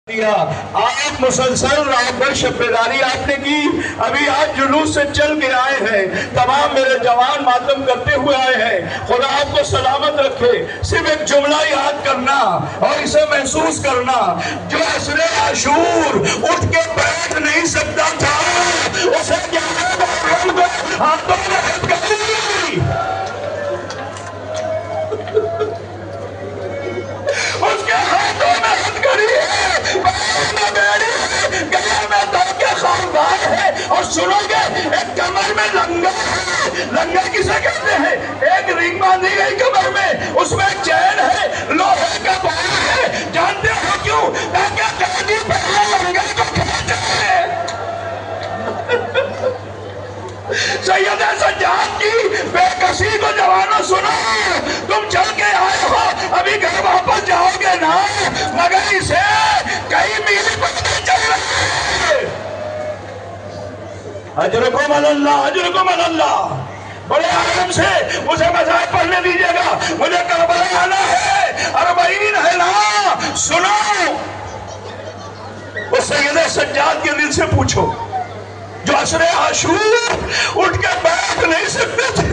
आप मुसलसल रात भर शब्बेदारी आपने की। अभी आज जुलूस से चल के आए हैं, तमाम मेरे जवान मातम करते हुए आए हैं। खुदा आपको सलामत रखे। सिर्फ एक जुमला याद करना और इसे महसूस करना, जो असरे आशूर उठ के बैठ नहीं सकता था उसे हाथों में हथकड़ी, उसके हाथों में हथकड़ी है, है और सुनोगे एक कमर में लंगर है। लंगर किसे कहते हैं? एक रिंग बांधी गई कमर में, उसमें चैन है, लोहे का बाल है। जानते हो क्यों? ताकि गाड़ी पहले लंगर को खींचे। सैयद सज्जाद की बेकसी को जवानों सुनो, तुम चल के आए हो, अभी घर वापस जाओगे ना, मगर इसे कई मील पकड़े चल रहे। अजरकुम अल्लाह, अजरकुम अल्लाह। बड़े आराम से मुझे मजाक पढ़ने दीजिएगा, मुझे करबला आना है, अरबईन है ना। सुनो, उस सैयद सज्जाद के दिल से पूछो जो असरे आशूर उठ के बैठ नहीं सकते थे।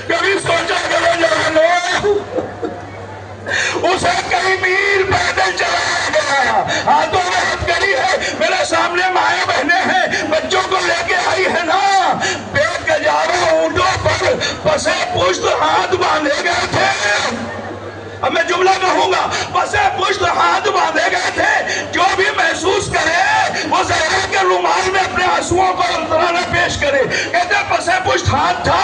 कभी सोचा करो जवानों, उसे कई मील पैदल चलाया गया, हाथों में हथकड़ी है, मेरे सामने माए बहने हैं, बच्चों को लेके आई है ना, बेगजारों ऊंटों पर पसे पुष्ट हाथ बांधे गए थे। अब मैं जुमला कहूंगा, पसे पुष्ट हाथ बांधे गए थे। जो भी महसूस करे वो ज़हरा के रुमाल में अपने आंसुओं को तराना पेश करे। कहते पसे पुष्ट हाथ था,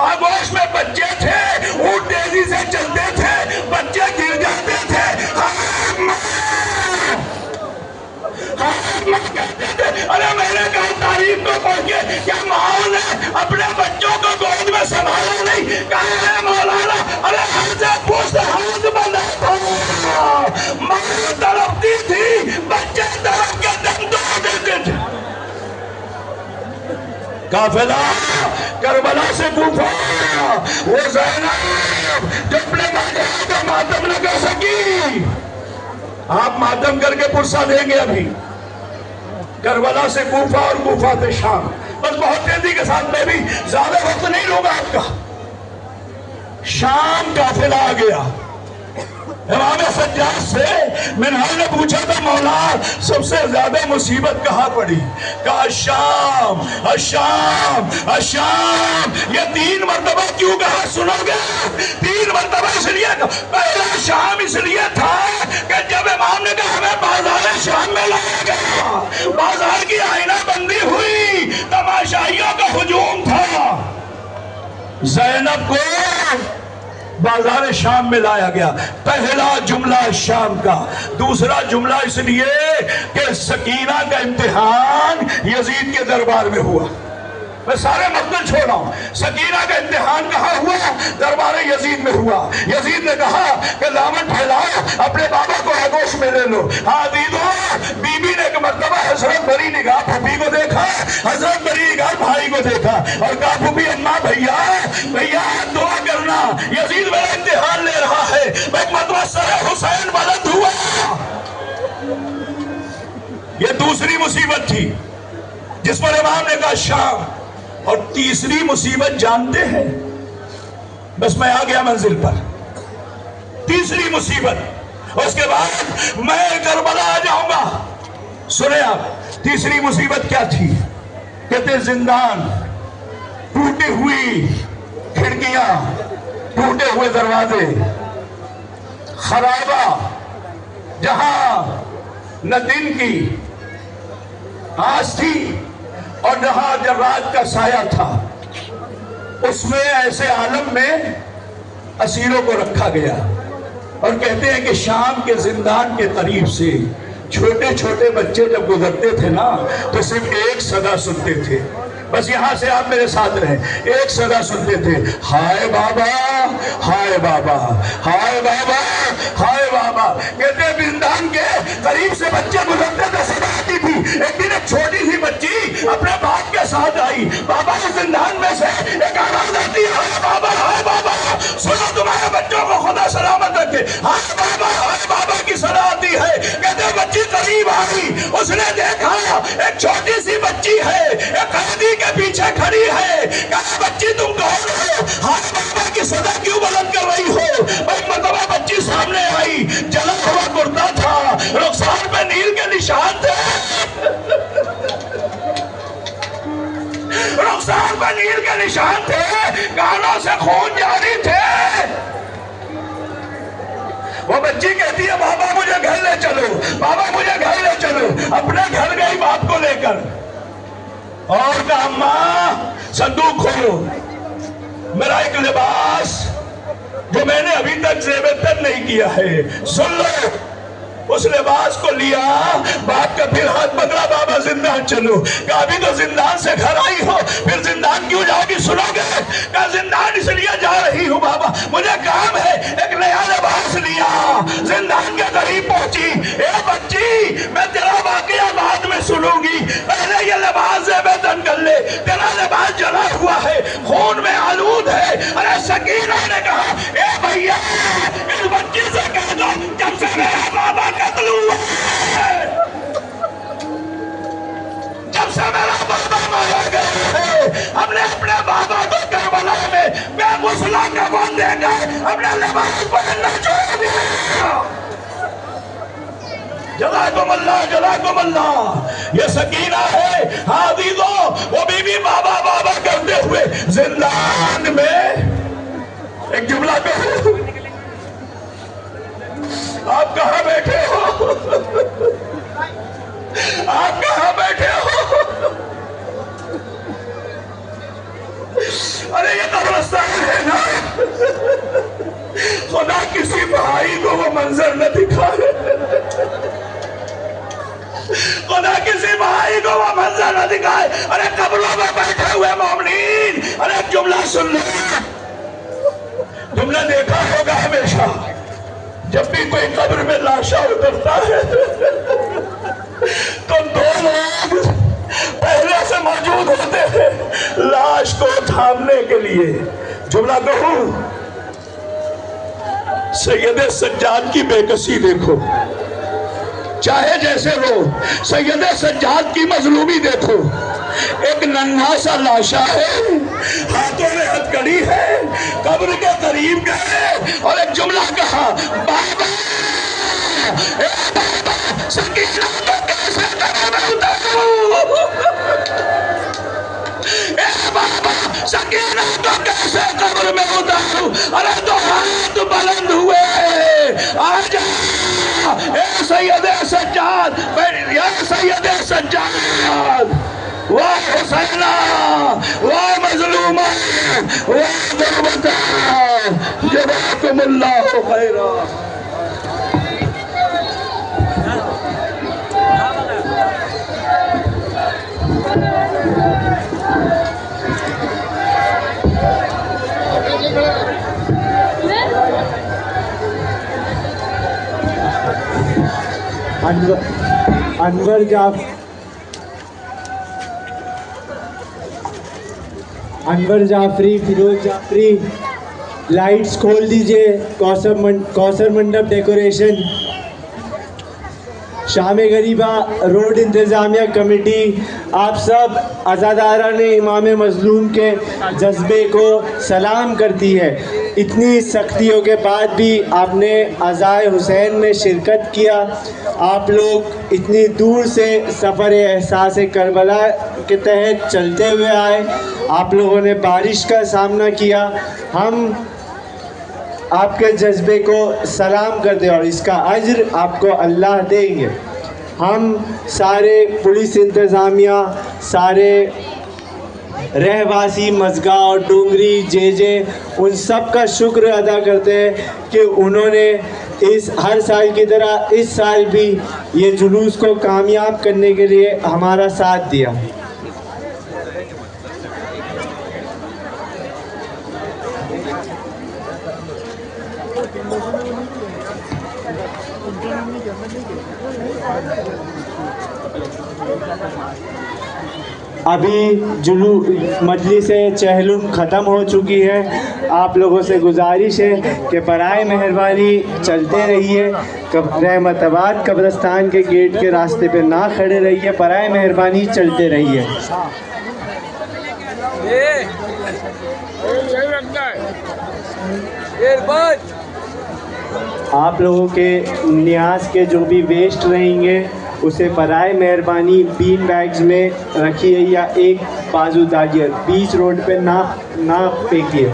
आगोश में बच्चे थे, ऊंट तेजी से चलते थे, बच्चे गिर जाते थे, कहते थे। अरे मैंने कहा तारीफ को पढ़ के क्या माओ ने अपने बच्चों को गोद में संभाला नहीं? कहा मौलाना, अरे हमसे पूछते हाथ बंधा था, मां तड़पती थी, बच्चे तड़प के दम तोड़ देते थे। काफिला करबला से कूफा, वो ज़ैनब जो अपने का मातम न कर सकी, आप मातम करके पुरसा देंगे। अभी करबला से कूफा और कूफा से शाम, बस बहुत तेजी के साथ, मैं भी ज्यादा वक्त नहीं लूंगा आपका। शाम काफिला आ गया। इमाम सज्जाद से मिनहाल ने पूछा था, मौला सबसे ज्यादा मुसीबत कहाँ पड़ी? कहा शाम, अशाम, अशाम। ये 3 मरतबा क्यों कहा सुनोगे? 3 मरतबा इसलिए, पहला शाम इसलिए था कि जब इमाम ने कहा हमें बाजार शाम में लाया गया, बाजार की आईना बंदी हुई, तमाशाइयों का हुजूम था, ज़ैनब को बाजार शाम में लाया गया। पहला जुमला शाम का। दूसरा जुमला इसलिए कि सकीना का इम्तिहान यजीद के दरबार में हुआ। मैं सारे मतलब छोड़ रहा हूं। सकीना का इम्तिहान कहाँ हुआ? दरबार यजीद में हुआ। यजीद ने कहा कि दामन फैलाओ, अपने बाबा को आगोश में ले लो। हाँ दीदो, बीबी ने एक मर्तबा हजरत बरी निगाह फूफी को देखा, हजरत बरी निगाह भाई को देखा और कहा फूफी अम्मा भैया भैया दुआ करना, यजीद मेरा इम्तिहान ले रहा है। एक मर्तबा सर हुसैन बुलंद हुआ। यह दूसरी मुसीबत थी जिस पर इमाम ने कहा शाम। और तीसरी मुसीबत जानते हैं? बस मैं आ गया मंजिल पर। तीसरी मुसीबत, उसके बाद मैं करबला आ जाऊंगा। सुने आप, तीसरी मुसीबत क्या थी? कहते जिंदान, टूटी हुई खिड़कियां, टूटे हुए दरवाजे, खराबा, जहां न दिन की आज थी और जहां जब रात का साया था, उसमें ऐसे आलम में असीरों को रखा गया। और कहते हैं कि शाम के जिंदान के करीब से छोटे छोटे बच्चे जब गुजरते थे ना, तो सिर्फ एक सदा सुनते थे। बस यहां से आप मेरे साथ रहे, एक सदा सुनते थे, हाय बाबा, हाय बाबा, हाय बाबा, हाय बाबा। कहते जिंदान के करीब से बच्चे गुजरते थे, सदा आती थी। एक दिन एक छोटी सी बच्ची अपने बाप के साथ आई, बाबा के जिंदान में से एक आवाज आती है, हाय बाबा, हाय बाबा, सुनो तुम्हारे बच्चों को खुदा सलामत रखे। हाय बाबा की सलाह है। कहते बच्ची करीब आई, उसने देखा एक छोटी सी बच्ची है, एक कैदी के पीछे खड़ी है। कहा बच्ची तुम कौन हो, हाथ बाबा की सदा क्यों बुलंद कर रही हो। एक मरतबा बच्ची सामने आई, जला हुआ कुर्ता था, रुखसार पे नील के निशान थे, रुखसार पे नील के निशान थे, कानों से खून जारी थे। वो बच्ची कहती है बाबा मुझे घर ले चलो, बाबा मुझे घर ले चलो। अपने घर गई बाप को लेकर और कहा मां संदूक खोलो, मेरा एक लिबास जो मैंने अभी तक ज़ेब-ए-तन नहीं किया है, सुन लो। उस लिबास को लिया, बाप का फिर हाथ पकड़ा, बाबा जिंदान चलो। कहा अभी तो जिंदान से घर आई हो, फिर जिंदान क्यों जाओगी, सुनोगे। कहा जिंदान इसलिए जा रही हूँ बाबा, मुझे काम है। एक नया लिबास लिया, जिंदान के करीब पहुंची। ए बच्ची मैं तेरा वाकया बाद में सुनूंगी, पहले ये लिबास ज़ेब-ए-तन कर ले। तेरा लिबास जला हुआ है, खून में आलूद है। अरे सकीना ने कहा ए भैया इस बच्ची से कह दो जब से मेरा बाबा कत्ल हुआ है, जब से मेरा बाबा मारा गया है, हमने अपने बाबा को करबला में बेगुसला कफन देकर अपने लिबास पहनना छोड़ दिया। जज़ाकुमुल्लाह जज़ाकुमुल्लाह। ये सकीना है हादी दो, वो बीवी बाबा बाबा करते हुए जिंदान में। एक जुमला कहो, आप कहां बैठे हो, आप कहां बैठे हो। अरे ये कब्रिस्तान है ना, खुदा किसी भाई को वो मंजर न दिखाए, खुदा किसी भाई को वो मंजर न दिखाए। अरे कब्रों में बैठे हुए मोमिनीन, अरे जुमला सुन लो। तुमने देखा होगा हमेशा जब भी कोई कब्र में लाशा उतरता है तो दो लोग पहले से मौजूद होते हैं लाश को थामने के लिए। जुमला कहूं, सैयदे सज्जाद की बेकसी देखो, चाहे जैसे हो। सैयदे सज्जाद की मजलूमी देखो, एक नन्हा सा लाशा है, हाथों में हथकड़ी है, कब्र के करीब गए और एक जुमला कहा बाबा, ए बाबा सकीना को कैसे कब्र में उतारूं, ए बाबा सकीना को कैसे कब्र में उतारूं। अरे तो हाथ बुलंद हुए, आजा ए सैयदे सज्जाद, या सैयदे सज्जाद, वाह हुसैना, वाह मजलूमा, वाह गुरबता, जज़ाकुमुल्लाहु खैरा। अनवर जाफरी, फिरोज जाफरी, लाइट्स खोल दीजिए। कौसर मंडप डेकोरेशन, शाम गरीबा रोड इंतज़ामिया कमेटी, आप सब अज़ादारान इमाम मज़लूम के जज्बे को सलाम करती है। इतनी सख्तियों के बाद भी आपने अज़ाए हुसैन में शिरकत किया। आप लोग इतनी दूर से सफ़र एहसास करबला के तहत चलते हुए आए, आप लोगों ने बारिश का सामना किया। हम आपके जज्बे को सलाम करते और इसका अज्र आपको अल्लाह देंगे। हम सारे पुलिस इंतज़ामिया, सारे रहवासी मज़गा और डूंगरी जे उन सब का शुक्र अदा करते हैं कि उन्होंने इस हर साल की तरह इस साल भी ये जुलूस को कामयाब करने के लिए हमारा साथ दिया। अभी जुलू मजलिस चहलुम ख़त्म हो चुकी है। आप लोगों से गुजारिश है कि बराए मेहरबानी चलते रहिए, रहमताबाद कब्रिस्तान के गेट के रास्ते पे ना खड़े रहिए, बराए मेहरबानी चलते रहिए। आप लोगों के न्याज के जो भी वेस्ट रहेंगे उसे बराए मेहरबानी बीन बैग्स में रखिए या एक बाजू डालिए, बीच रोड पे ना फेंकिए।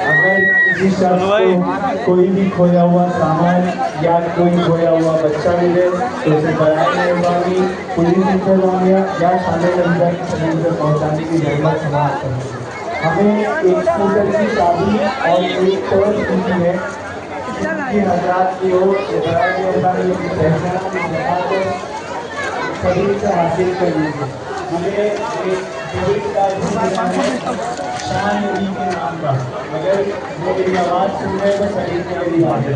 अगर किसी शख्स को कोई भी खोया हुआ सामान या कोई खोया हुआ बच्चा मिले तो उसे बराए मेहरबानी पुलिस इंतजामिया या थाने नंबर से पहुँचाने की जरूरत समाप्त है। हमें एक स्कूटर की चाबी और एक पर्स मिली है कि हजरात की ओर बराए मेहरबानी की पहचान सभी से हासिल कर लीजिए। हमें एक डेबिट कार्ड शान नबी के नाम का, अगर वो मेरी आवाज़ सुन रहे तो सही से मेरी बात है।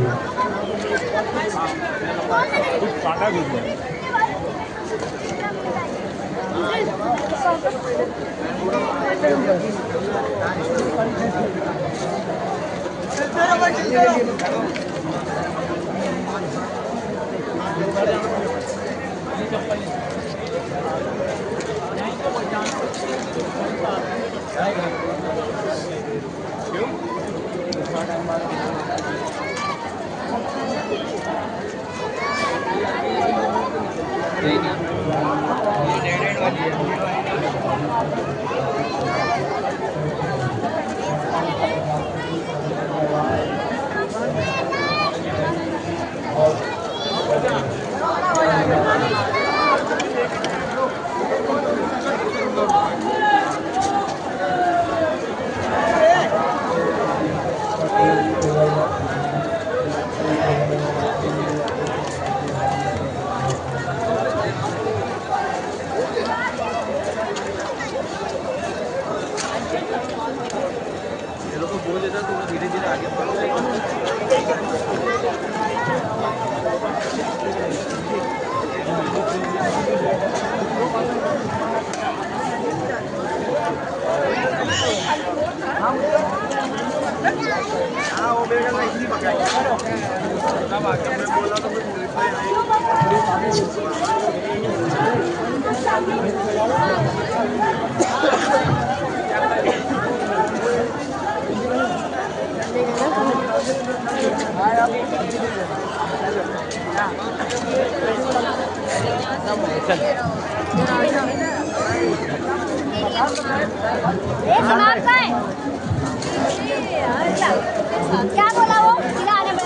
क्या बोला वो आने में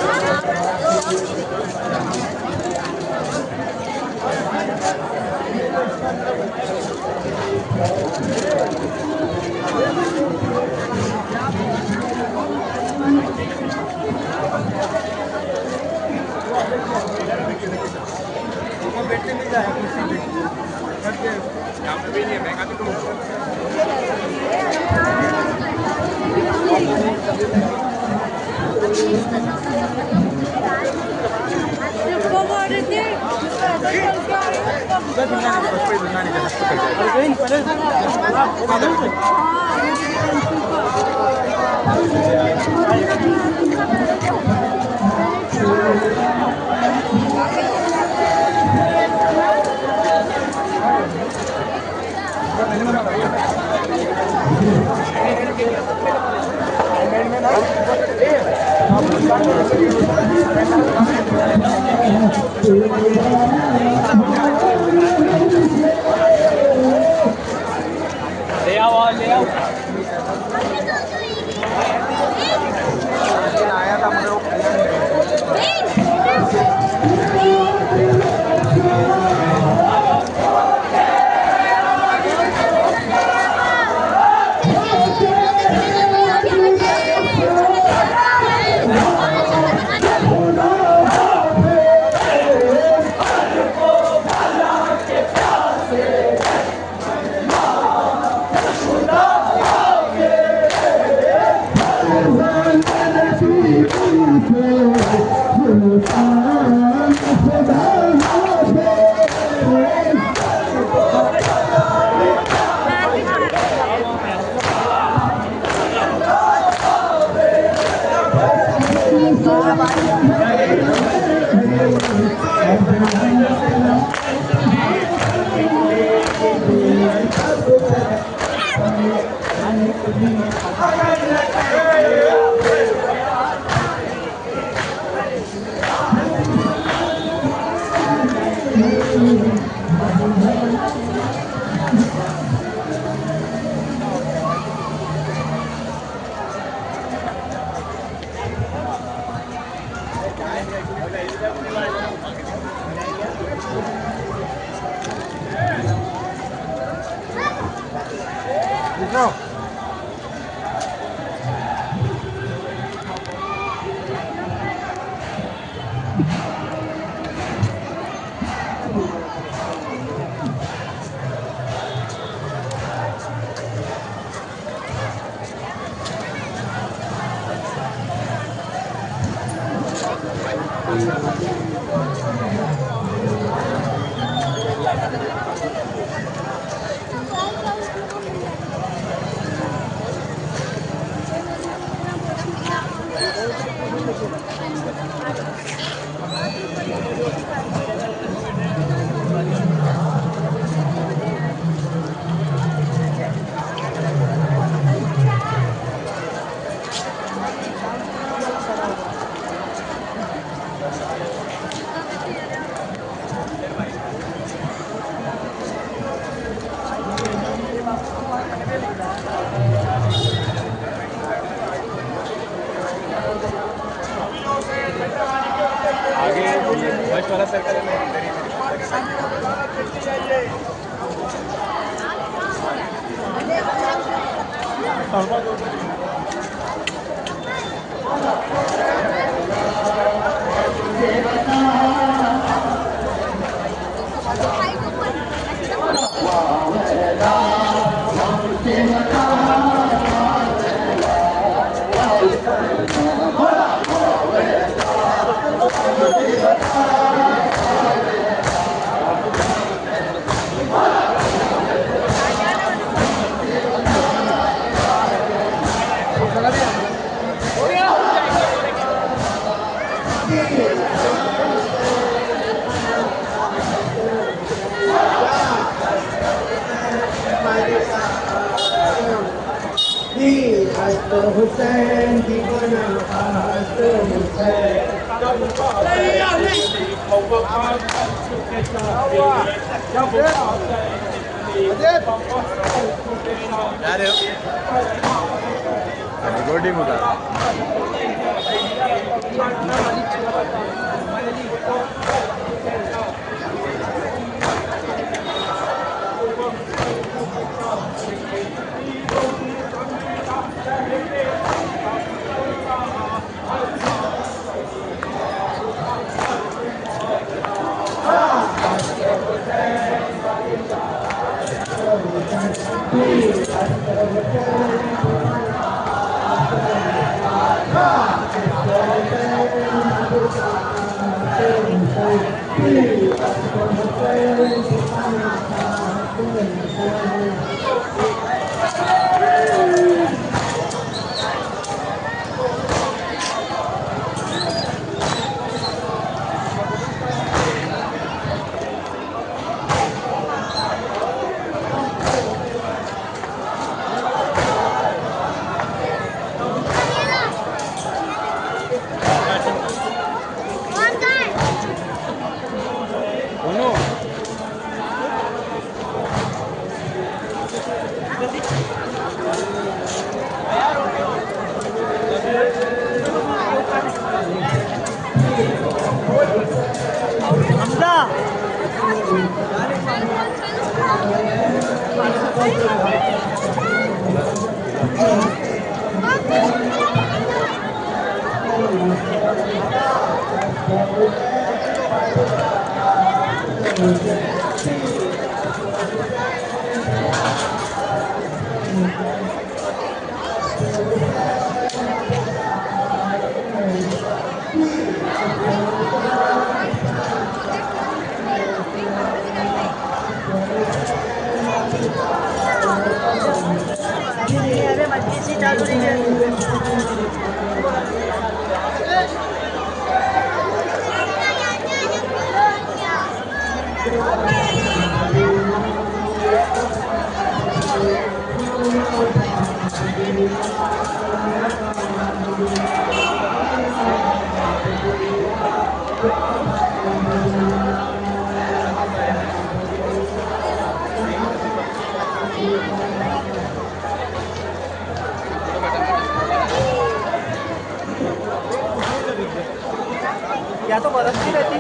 या तो बरसती रहती।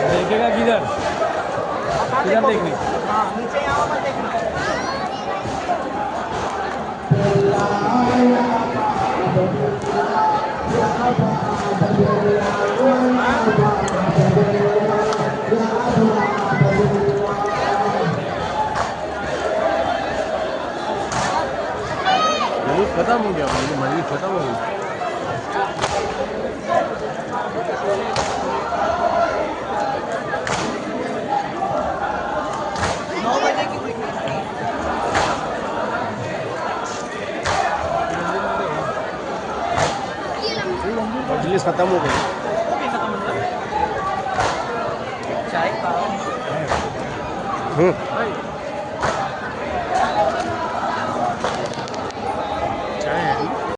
देखेगा किधर किधर देखनी। हाँ नीचे यहाँ पर देखना। मजलिस खत्म हो गया, मजलिस खत्म हो गई। मजलिस खत्म हो गई। चाय हम्म।